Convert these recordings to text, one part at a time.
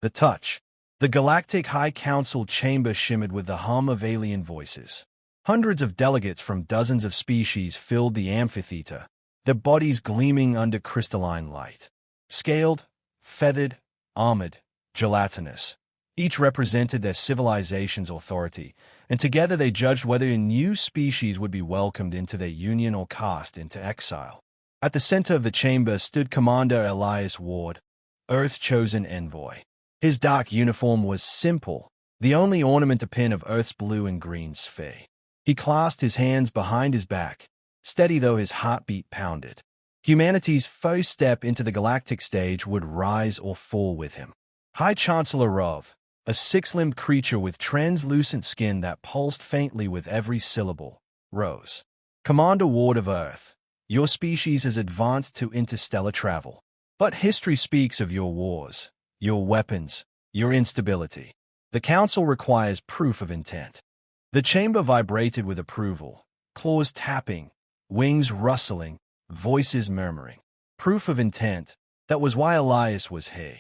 The touch. The Galactic High Council chamber shimmered with the hum of alien voices. Hundreds of delegates from dozens of species filled the amphitheater, their bodies gleaming under crystalline light. Scaled, feathered, armored, gelatinous. Each represented their civilization's authority, and together they judged whether a new species would be welcomed into their union or cast into exile. At the center of the chamber stood Commander Elias Ward, Earth's chosen envoy. His dark uniform was simple, the only ornament a pin of Earth's blue and green sphere. He clasped his hands behind his back, steady though his heartbeat pounded. Humanity's first step into the galactic stage would rise or fall with him. High Chancellor Rov, a six-limbed creature with translucent skin that pulsed faintly with every syllable, rose. Commander Ward of Earth, your species has advanced to interstellar travel. But history speaks of your wars, your weapons, your instability. The Council requires proof of intent. The chamber vibrated with approval, claws tapping, wings rustling, voices murmuring. Proof of intent, that was why Elias was here.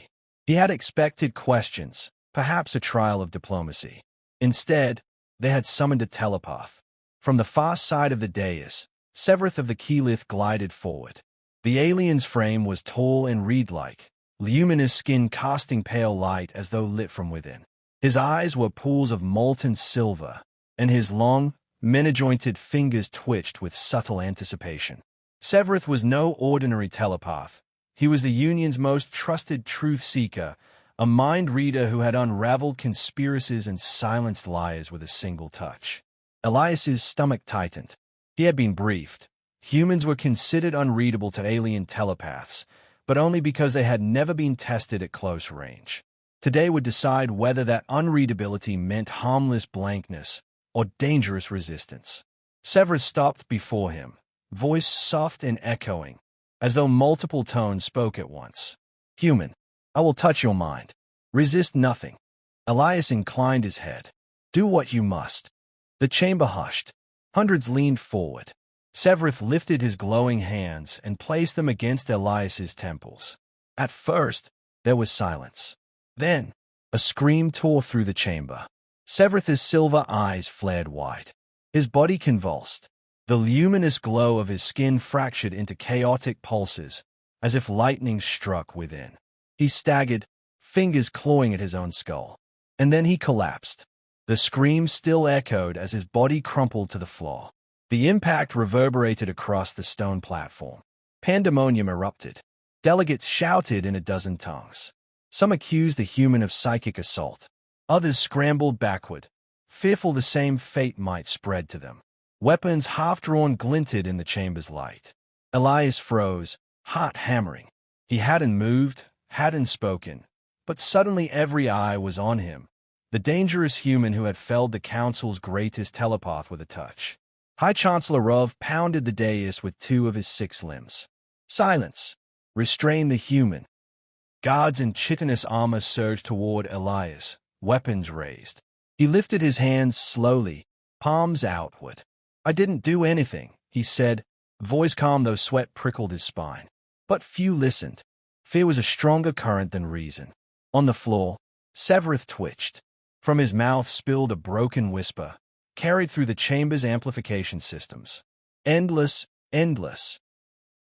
He had expected questions, perhaps a trial of diplomacy. Instead, they had summoned a telepath. From the far side of the dais, Severith of the Keylith glided forward. The alien's frame was tall and reed-like, luminous skin casting pale light as though lit from within. His eyes were pools of molten silver, and his long, many-jointed fingers twitched with subtle anticipation. Severith was no ordinary telepath. He was the Union's most trusted truth-seeker, a mind-reader who had unraveled conspiracies and silenced liars with a single touch. Elias's stomach tightened. He had been briefed. Humans were considered unreadable to alien telepaths, but only because they had never been tested at close range. Today would decide whether that unreadability meant harmless blankness or dangerous resistance. Severus stopped before him, voice soft and echoing, as though multiple tones spoke at once. Human, I will touch your mind. Resist nothing. Elias inclined his head. Do what you must. The chamber hushed. Hundreds leaned forward. Severith lifted his glowing hands and placed them against Elias's temples. At first, there was silence. Then, a scream tore through the chamber. Severith's silver eyes flared wide. His body convulsed. The luminous glow of his skin fractured into chaotic pulses, as if lightning struck within. He staggered, fingers clawing at his own skull. And then he collapsed. The scream still echoed as his body crumpled to the floor. The impact reverberated across the stone platform. Pandemonium erupted. Delegates shouted in a dozen tongues. Some accused the human of psychic assault. Others scrambled backward, fearful the same fate might spread to them. Weapons half-drawn glinted in the chamber's light. Elias froze, heart hammering. He hadn't moved, hadn't spoken, but suddenly every eye was on him. The dangerous human who had felled the Council's greatest telepath with a touch. High Chancellor Rov pounded the dais with two of his 6 limbs. Silence. Restrain the human. Guards in chitinous armor surged toward Elias, weapons raised. He lifted his hands slowly, palms outward. I didn't do anything, he said, voice calm though sweat prickled his spine. But few listened. Fear was a stronger current than reason. On the floor, Severith twitched. From his mouth spilled a broken whisper, carried through the chamber's amplification systems. Endless, endless.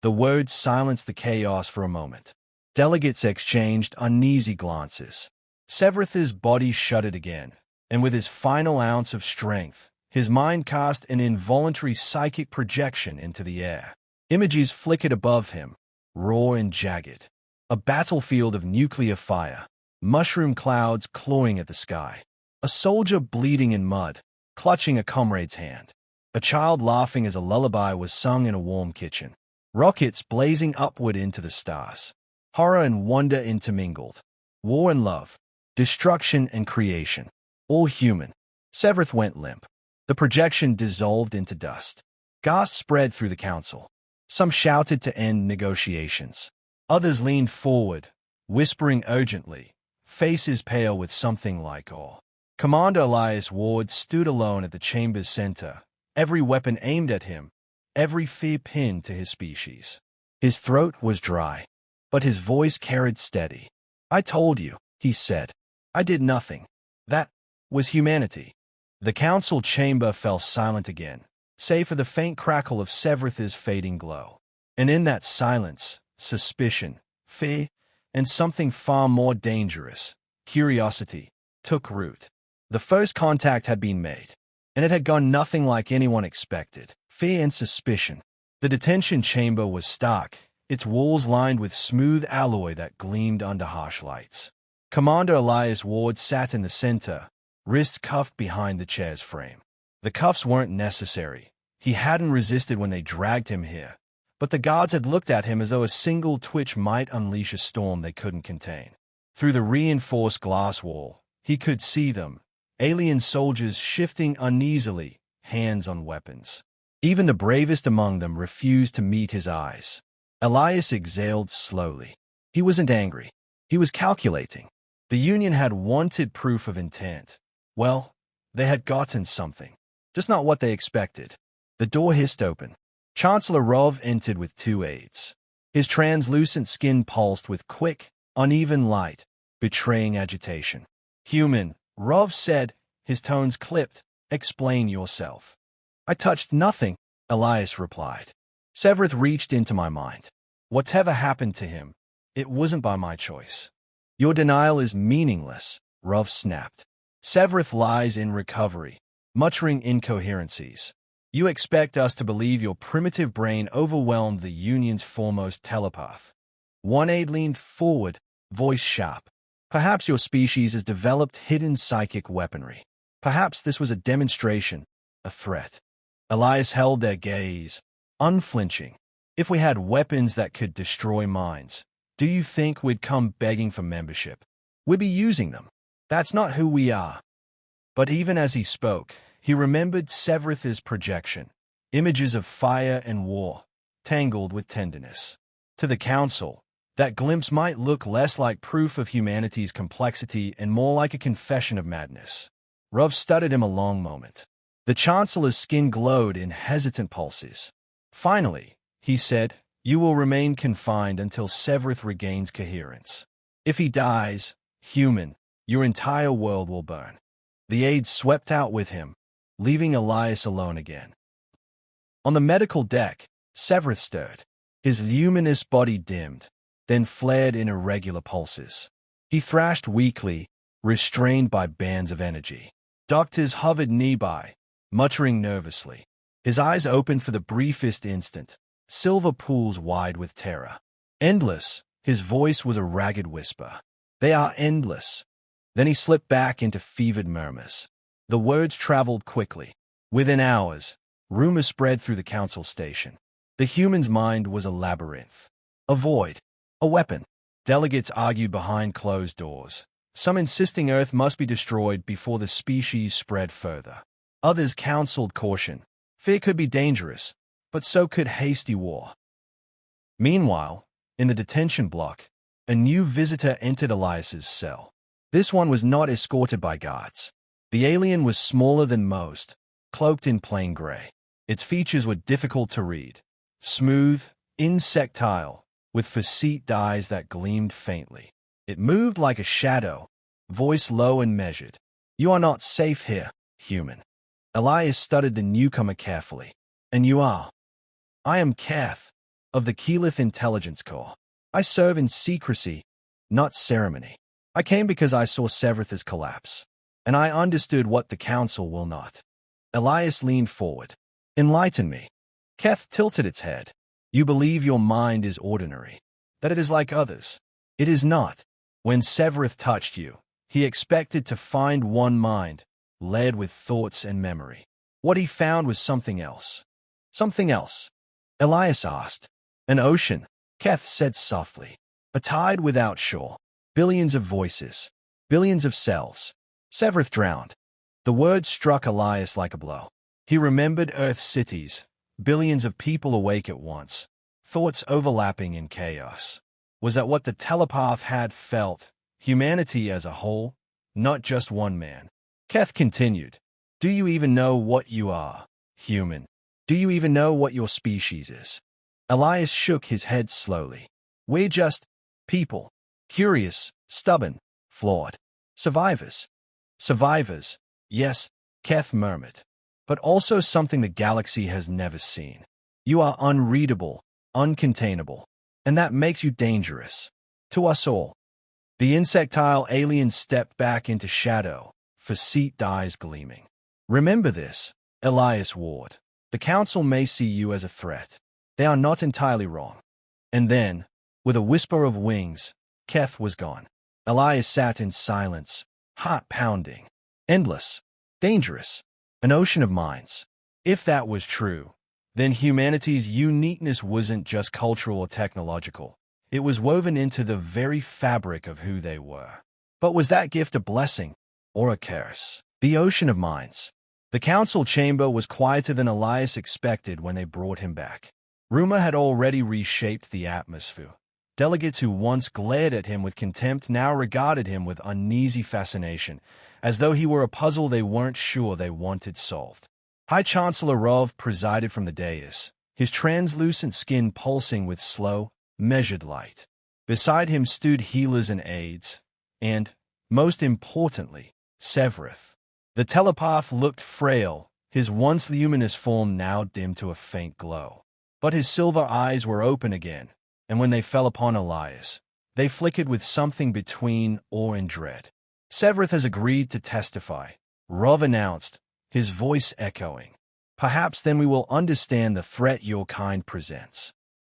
The words silenced the chaos for a moment. Delegates exchanged uneasy glances. Severith's body shuddered again, and with his final ounce of strength, his mind cast an involuntary psychic projection into the air. Images flickered above him, raw and jagged. A battlefield of nuclear fire, mushroom clouds clawing at the sky. A soldier bleeding in mud, clutching a comrade's hand. A child laughing as a lullaby was sung in a warm kitchen. Rockets blazing upward into the stars. Horror and wonder intermingled. War and love. Destruction and creation. All human. Severith went limp. The projection dissolved into dust. Gasps spread through the council. Some shouted to end negotiations. Others leaned forward, whispering urgently, faces pale with something like awe. Commander Elias Ward stood alone at the chamber's center, every weapon aimed at him, every fear pinned to his species. His throat was dry, but his voice carried steady. I told you. he said. I did nothing. That was humanity. The council chamber fell silent again, save for the faint crackle of Severith's fading glow. And in that silence, suspicion, fear, and something far more dangerous, curiosity, took root. The first contact had been made, and it had gone nothing like anyone expected. Fear and suspicion. The detention chamber was stark, its walls lined with smooth alloy that gleamed under harsh lights. Commander Elias Ward sat in the center, wrists cuffed behind the chair's frame. The cuffs weren't necessary. He hadn't resisted when they dragged him here, but the guards had looked at him as though a single twitch might unleash a storm they couldn't contain. Through the reinforced glass wall, he could see them, alien soldiers shifting uneasily, hands on weapons. Even the bravest among them refused to meet his eyes. Elias exhaled slowly. He wasn't angry. He was calculating. The Union had wanted proof of intent. Well, they had gotten something. Just not what they expected. The door hissed open. Chancellor Rov entered with 2 aides. His translucent skin pulsed with quick, uneven light, betraying agitation. Human, Rov said, his tones clipped. Explain yourself. I touched nothing, Elias replied. Severith reached into my mind. Whatever happened to him, it wasn't by my choice. Your denial is meaningless, Rov snapped. Severith lies in recovery, muttering incoherencies. You expect us to believe your primitive brain overwhelmed the Union's foremost telepath. One aide leaned forward, voice sharp. Perhaps your species has developed hidden psychic weaponry. Perhaps this was a demonstration, a threat. Elias held their gaze, unflinching. If we had weapons that could destroy minds, do you think we'd come begging for membership? We'd be using them. That's not who we are. But even as he spoke, he remembered Severith's projection, images of fire and war, tangled with tenderness. To the Council, that glimpse might look less like proof of humanity's complexity and more like a confession of madness. Rov studied him a long moment. The Chancellor's skin glowed in hesitant pulses. Finally, he said, you will remain confined until Severith regains coherence. If he dies, human, your entire world will burn. The aides swept out with him, leaving Elias alone again. On the medical deck, Severith stirred. His luminous body dimmed, then flared in irregular pulses. He thrashed weakly, restrained by bands of energy. Doctors hovered nearby, muttering nervously. His eyes opened for the briefest instant, silver pools wide with terror. Endless, his voice was a ragged whisper. They are endless. Then he slipped back into fevered murmurs. The words traveled quickly. Within hours, rumors spread through the council station. The human's mind was a labyrinth. A void. A weapon. Delegates argued behind closed doors, some insisting Earth must be destroyed before the species spread further. Others counseled caution. Fear could be dangerous, but so could hasty war. Meanwhile, in the detention block, a new visitor entered Elias's cell. This one was not escorted by guards. The alien was smaller than most, cloaked in plain gray. Its features were difficult to read. Smooth, insectile, with facete eyes that gleamed faintly. It moved like a shadow, voice low and measured. You are not safe here, human. Elias studied the newcomer carefully. And you are? I am Kath, of the Keyleth Intelligence Corps. I serve in secrecy, not ceremony. I came because I saw Severith's collapse, and I understood what the Council will not. Elias leaned forward. Enlighten me. Kath tilted its head. You believe your mind is ordinary, that it is like others. It is not. When Severith touched you, he expected to find one mind, led with thoughts and memory. What he found was something else. Something else? Elias asked. An ocean, Kath said softly. A tide without shore. Billions of voices. Billions of selves. Severith drowned. The words struck Elias like a blow. He remembered Earth's cities, billions of people awake at once, thoughts overlapping in chaos. Was that what the telepath had felt? Humanity as a whole, not just one man. Kath continued. Do you even know what you are, human? Do you even know what your species is? Elias shook his head slowly. We're just people. Curious, stubborn, flawed. Survivors. Survivors, yes, Keth murmured. But also something the galaxy has never seen. You are unreadable, uncontainable, and that makes you dangerous. To us all. The insectile alien stepped back into shadow, facete eyes gleaming. Remember this, Elias Ward. The Council may see you as a threat. They are not entirely wrong. And then, with a whisper of wings, Keth was gone. Elias sat in silence, heart pounding. Endless. Dangerous. An ocean of minds. If that was true, then humanity's uniqueness wasn't just cultural or technological. It was woven into the very fabric of who they were. But was that gift a blessing or a curse? The ocean of minds. The council chamber was quieter than Elias expected when they brought him back. Rumor had already reshaped the atmosphere. Delegates who once glared at him with contempt now regarded him with uneasy fascination, as though he were a puzzle they weren't sure they wanted solved. High Chancellor Rov presided from the dais, his translucent skin pulsing with slow, measured light. Beside him stood healers and aides, and, most importantly, Severith. The telepath looked frail, his once luminous form now dimmed to a faint glow. But his silver eyes were open again, and when they fell upon Elias, they flickered with something between awe and dread. Severith has agreed to testify, Rov announced, his voice echoing. Perhaps then we will understand the threat your kind presents.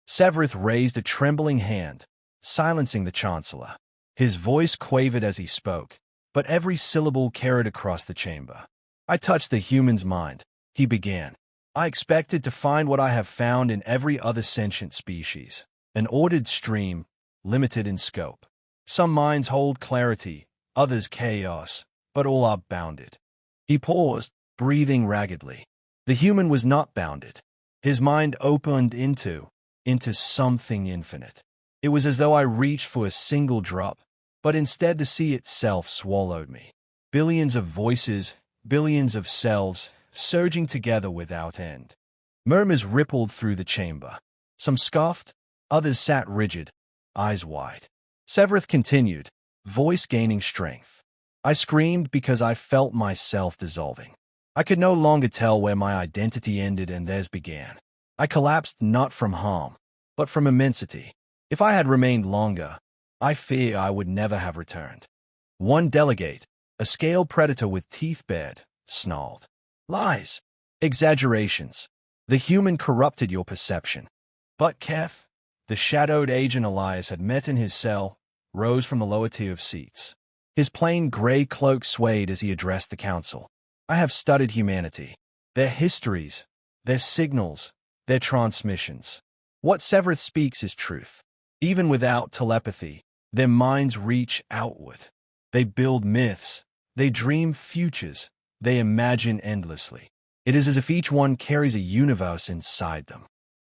Severith raised a trembling hand, silencing the Chancellor. His voice quavered as he spoke, but every syllable carried across the chamber. I touched the human's mind, he began. I expected to find what I have found in every other sentient species. An ordered stream, limited in scope. Some minds hold clarity, others chaos, but all are bounded. He paused, breathing raggedly. The human was not bounded. His mind opened into something infinite. It was as though I reached for a single drop, but instead the sea itself swallowed me. Billions of voices, billions of selves, surging together without end. Murmurs rippled through the chamber. Some scoffed, others sat rigid, eyes wide. Severith continued, voice gaining strength. I screamed because I felt myself dissolving. I could no longer tell where my identity ended and theirs began. I collapsed not from harm, but from immensity. If I had remained longer, I fear I would never have returned. One delegate, a scale predator with teeth bared, snarled. Lies. Exaggerations. The human corrupted your perception. But Keth, the shadowed agent Elias had met in his cell, rose from the lower tier of seats. His plain gray cloak swayed as he addressed the council. I have studied humanity, their histories, their signals, their transmissions. What Severith speaks is truth. Even without telepathy, their minds reach outward. They build myths, they dream futures, they imagine endlessly. It is as if each one carries a universe inside them.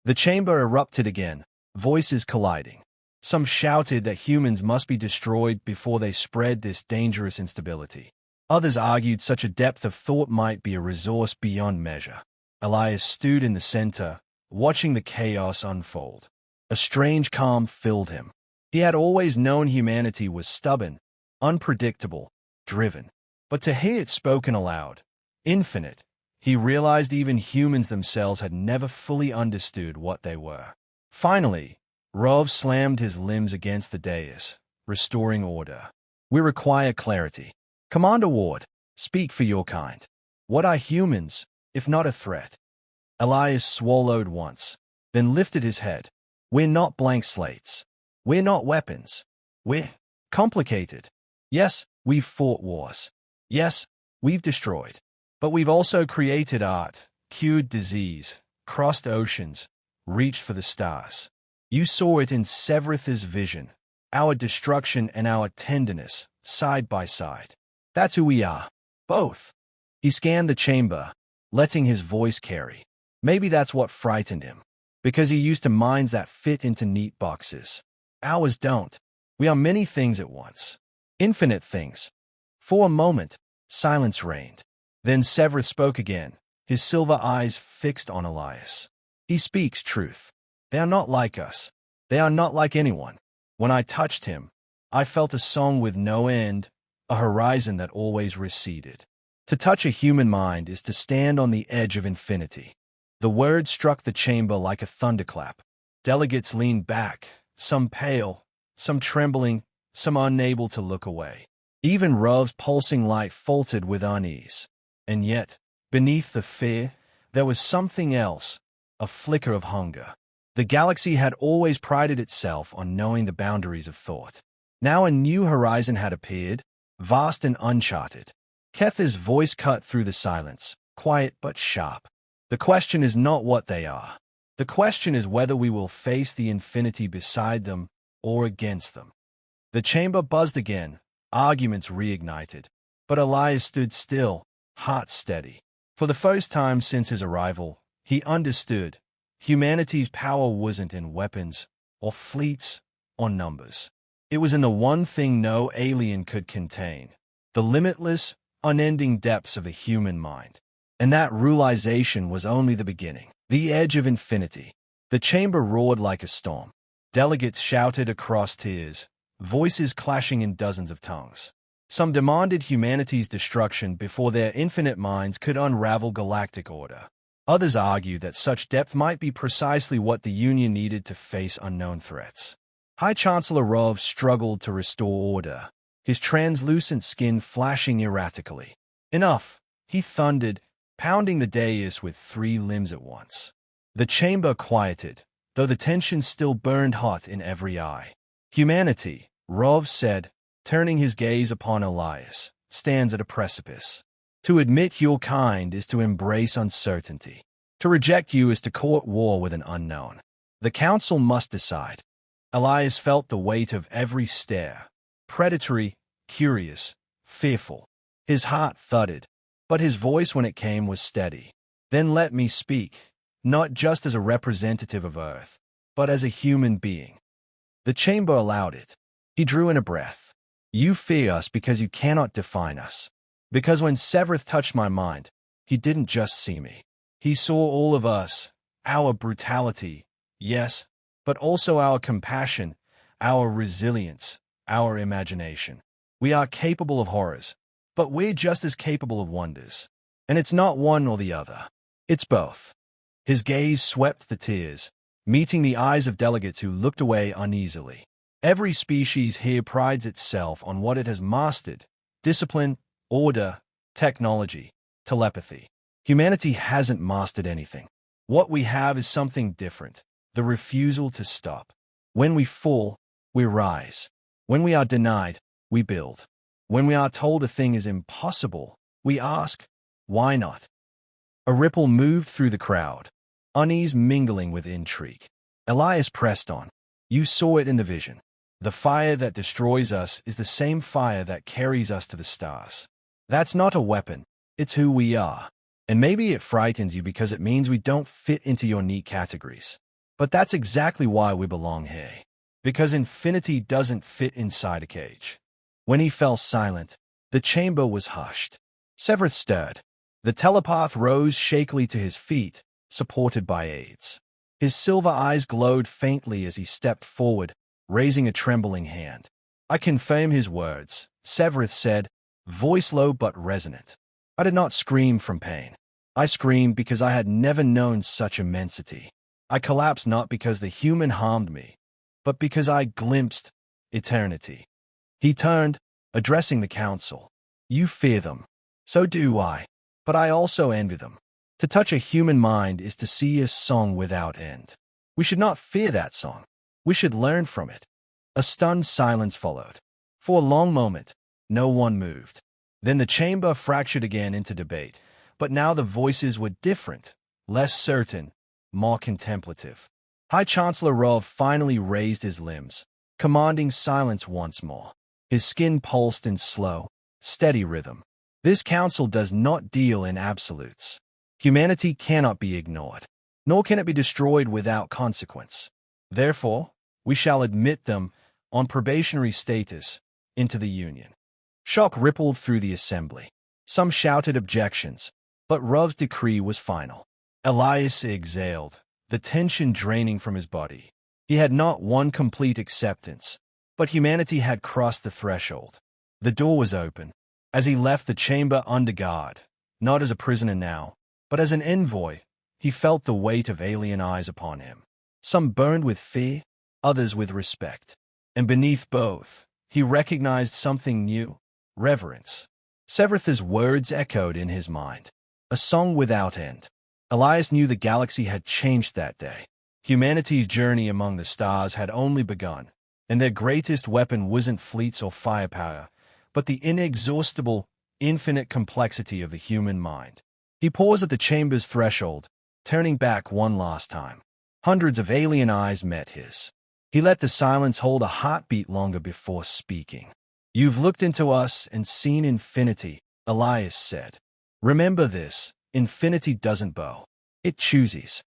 The chamber erupted again, voices colliding. Some shouted that humans must be destroyed before they spread this dangerous instability. Others argued such a depth of thought might be a resource beyond measure. Elias stood in the center, watching the chaos unfold. A strange calm filled him. He had always known humanity was stubborn, unpredictable, driven. But to hear it spoken aloud, infinite, he realized even humans themselves had never fully understood what they were. Finally, Rov slammed his limbs against the dais, restoring order. We require clarity. Commander Ward, speak for your kind. What are humans, if not a threat? Elias swallowed once, then lifted his head. We're not blank slates. We're not weapons. We're complicated. Yes, we've fought wars. Yes, we've destroyed. But we've also created art, cured disease, crossed oceans, reached for the stars. You saw it in Severith's vision, our destruction and our tenderness, side by side. That's who we are, both. He scanned the chamber, letting his voice carry. Maybe that's what frightened him, because he used to minds that fit into neat boxes. Ours don't. We are many things at once. Infinite things. For a moment, silence reigned. Then Severith spoke again, his silver eyes fixed on Elias. He speaks truth. They are not like us. They are not like anyone. When I touched him, I felt a song with no end, a horizon that always receded. To touch a human mind is to stand on the edge of infinity. The word struck the chamber like a thunderclap. Delegates leaned back, some pale, some trembling, some unable to look away. Even Rov's pulsing light faltered with unease. And yet, beneath the fear, there was something else, a flicker of hunger. The galaxy had always prided itself on knowing the boundaries of thought. Now a new horizon had appeared, vast and uncharted. Ketha's voice cut through the silence, quiet but sharp. The question is not what they are. The question is whether we will face the infinity beside them or against them. The chamber buzzed again, arguments reignited. But Elias stood still, heart steady. For the first time since his arrival, he understood. Humanity's power wasn't in weapons, or fleets, or numbers. It was in the one thing no alien could contain, the limitless, unending depths of the human mind. And that realization was only the beginning. The edge of infinity. The chamber roared like a storm. Delegates shouted across tiers, voices clashing in dozens of tongues. Some demanded humanity's destruction before their infinite minds could unravel galactic order. Others argued that such depth might be precisely what the Union needed to face unknown threats. High Chancellor Rov struggled to restore order, his translucent skin flashing erratically. Enough, he thundered, pounding the dais with 3 limbs at once. The chamber quieted, though the tension still burned hot in every eye. Humanity, Rov said, turning his gaze upon Elias, stands at a precipice. To admit your kind is to embrace uncertainty. To reject you is to court war with an unknown. The council must decide. Elias felt the weight of every stare, predatory, curious, fearful. His heart thudded, but his voice when it came was steady. Then let me speak, not just as a representative of Earth, but as a human being. The chamber allowed it. He drew in a breath. You fear us because you cannot define us. Because when Severith touched my mind, he didn't just see me. He saw all of us, our brutality, yes, but also our compassion, our resilience, our imagination. We are capable of horrors, but we're just as capable of wonders. And it's not one or the other. It's both. His gaze swept the tiers, meeting the eyes of delegates who looked away uneasily. Every species here prides itself on what it has mastered: discipline, order, technology, telepathy. Humanity hasn't mastered anything. What we have is something different: the refusal to stop. When we fall, we rise. When we are denied, we build. When we are told a thing is impossible, we ask, why not? A ripple moved through the crowd, unease mingling with intrigue. Elias pressed on. You saw it in the vision. The fire that destroys us is the same fire that carries us to the stars. That's not a weapon, it's who we are. And maybe it frightens you because it means we don't fit into your neat categories. But that's exactly why we belong here. Because infinity doesn't fit inside a cage. When he fell silent, the chamber was hushed. Severith stirred. The telepath rose shakily to his feet, supported by aides. His silver eyes glowed faintly as he stepped forward, raising a trembling hand. I confirm his words, Severith said, voice low but resonant. I did not scream from pain. I screamed because I had never known such immensity. I collapsed not because the human harmed me, but because I glimpsed eternity. He turned, addressing the council. You fear them. So do I. But I also envy them. To touch a human mind is to see a song without end. We should not fear that song. We should learn from it. A stunned silence followed. For a long moment, no one moved. Then the chamber fractured again into debate, but now the voices were different, less certain, more contemplative. High Chancellor Rov finally raised his limbs, commanding silence once more. His skin pulsed in slow, steady rhythm. This council does not deal in absolutes. Humanity cannot be ignored, nor can it be destroyed without consequence. Therefore, we shall admit them, on probationary status, into the Union. Shock rippled through the assembly. Some shouted objections, but Rov's decree was final. Elias exhaled, the tension draining from his body. He had not won complete acceptance, But humanity had crossed the threshold. The door was open. As he left the chamber under guard, not as a prisoner now, but as an envoy, he felt the weight of alien eyes upon him. Some burned with fear, others with respect. And beneath both, he recognized something new: reverence. Severitha's words echoed in his mind. A song without end. Elias knew the galaxy had changed that day. Humanity's journey among the stars had only begun, and their greatest weapon wasn't fleets or firepower, but the inexhaustible, infinite complexity of the human mind. He paused at the chamber's threshold, turning back one last time. Hundreds of alien eyes met his. He let the silence hold a heartbeat longer before speaking. "You've looked into us and seen infinity," Elias said. "Remember this, infinity doesn't bow. It chooses."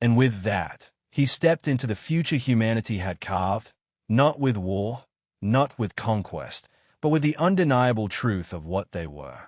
And with that, he stepped into the future humanity had carved, not with war, not with conquest, but with the undeniable truth of what they were.